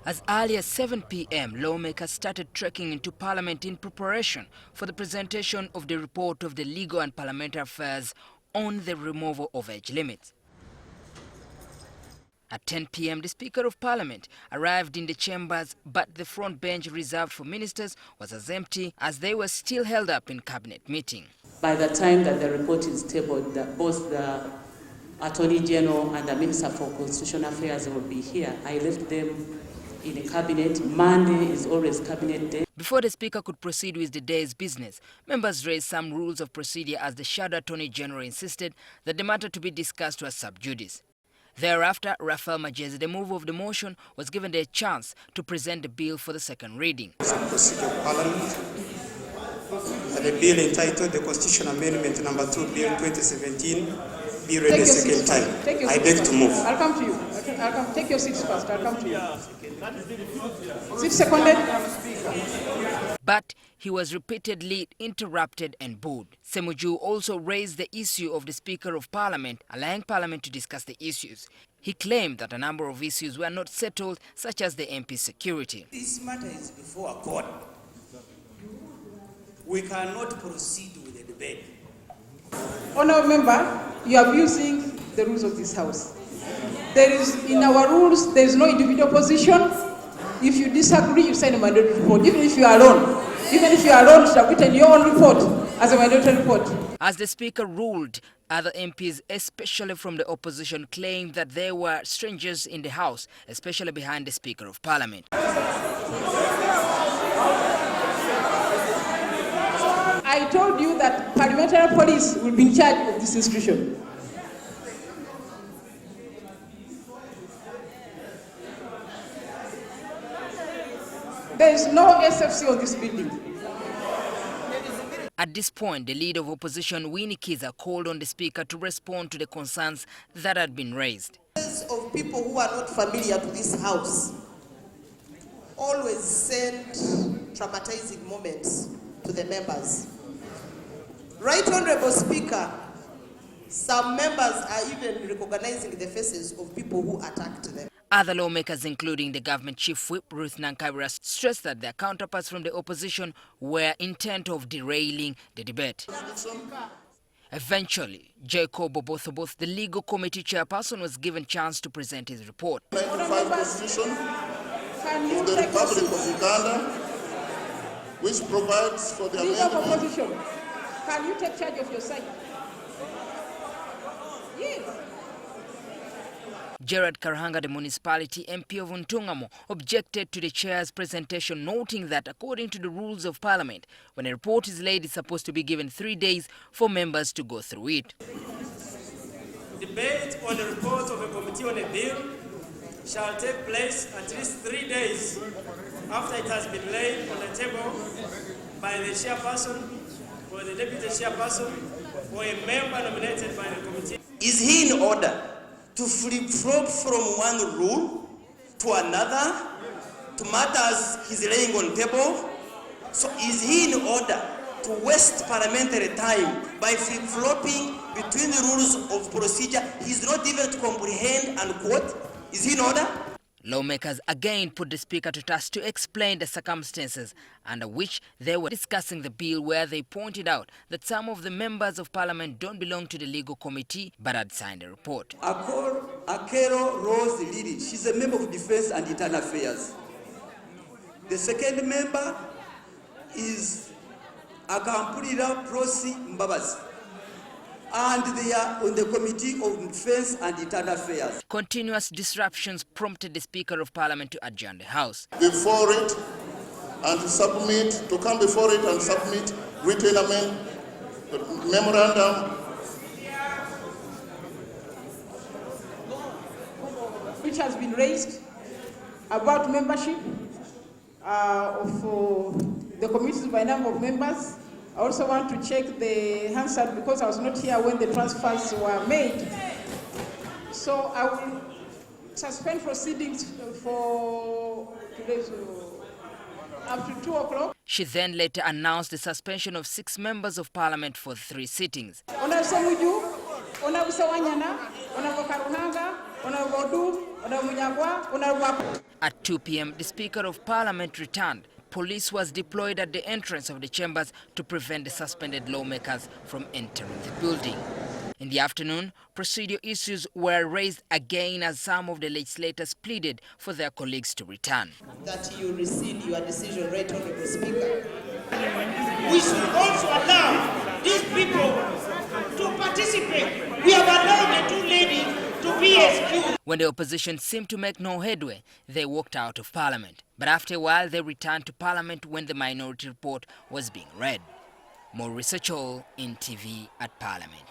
As early as 7 p.m., lawmakers started trekking into Parliament in preparation for the presentation of the report of the Legal and Parliamentary Affairs on the removal of age limits. At 10 p.m., the Speaker of Parliament arrived in the chambers, but the front bench reserved for ministers was as empty as they were still held up in cabinet meeting. By the time that the report is tabled, both the Attorney General and the Minister for Constitutional Affairs will be here. I left them in the cabinet. Monday is always cabinet day. Before the Speaker could proceed with the day's business, members raised some rules of procedure as the Shadow Attorney General insisted that the matter to be discussed was subjudice. Thereafter, Raphael Majezi, the mover of the motion, was given the chance to present the bill for the second reading. Procedural Parliament. The bill entitled the Constitutional Amendment Number 2, Bill 2017, be read a second time. I beg to move. I'll come to you. I'll come. Take your seats first. I'll come to you. Is it seconded? But he was repeatedly interrupted and booed. Semuju also raised the issue of the Speaker of Parliament, allowing Parliament to discuss the issues. He claimed that a number of issues were not settled, such as the MP's security. This matter is before a court. We cannot proceed with the debate. Honourable Member, you are abusing the rules of this House. There is, in our rules, there is no individual position. If you disagree, you send a minority report. Even if you are alone, you submit your own report as a minority report. As the Speaker ruled, other MPs, especially from the opposition, claimed that there were strangers in the House, especially behind the Speaker of Parliament. I told you that parliamentary police will be in charge of this institution. There is no SFC on this building. At this point, the leader of opposition, Winnie Kiza, called on the Speaker to respond to the concerns that had been raised. Of people who are not familiar to this House always send traumatizing moments to the members. Right, Honorable Speaker, some members are even recognizing the faces of people who attacked them. Other lawmakers, including the government chief whip Ruth Nankabira, stressed that their counterparts from the opposition were intent of derailing the debate. Eventually, Jacob Obothobos, the legal committee chairperson, was given chance to present his report. 95 Constitution of the Republic of Uganda, which provides for the amendment. Can you take charge of your side? Yes. Gerard Karhanga, the municipality MP of Untungamo, objected to the chair's presentation, noting that according to the rules of Parliament, when a report is laid, it's supposed to be given 3 days for members to go through it. Debate on the report of a committee on a bill shall take place at least 3 days after it has been laid on the table by the chairperson or the deputy chairperson or a member nominated by the committee. Is he in order to flip-flop from one rule to another to matters he's laying on table? So is he in order to waste parliamentary time by flip-flopping between the rules of procedure he's not even to comprehend and quote? Is he in order? Lawmakers again put the Speaker to task to explain the circumstances under which they were discussing the bill, where they pointed out that some of the members of Parliament don't belong to the legal committee but had signed a report. Akero Rose Lily, she's a member of Defense and Internal Affairs. The second member is Akampulira Prosi Mbabazi, and they are on the Committee of Defense and Internal Affairs. Continuous disruptions prompted the Speaker of Parliament to adjourn the House. Before it and to come before it and submit written memorandum which has been raised about membership of the committees by number of members. I also want to check the Hansard because I was not here when the transfers were made. So I will suspend proceedings for today's up to 2 o'clock. She then later announced the suspension of 6 members of Parliament for 3 sittings. Honorable Semuju, Honorable Sawanyana, Honorable Karuhanga, Honorable Odu, Honorable Munyagwa, Honorable At 2 p.m, the Speaker of Parliament returned. Police was deployed at the entrance of the chambers to prevent the suspended lawmakers from entering the building. In the afternoon, procedural issues were raised again as some of the legislators pleaded for their colleagues to return. That you rescind your decision, Right Honourable Speaker. We should also allow these people to participate. We have allowed the two ladies to be excused. When the opposition seemed to make no headway, they walked out of Parliament. But after a while, they returned to Parliament when the minority report was being read. More research all in TV at Parliament.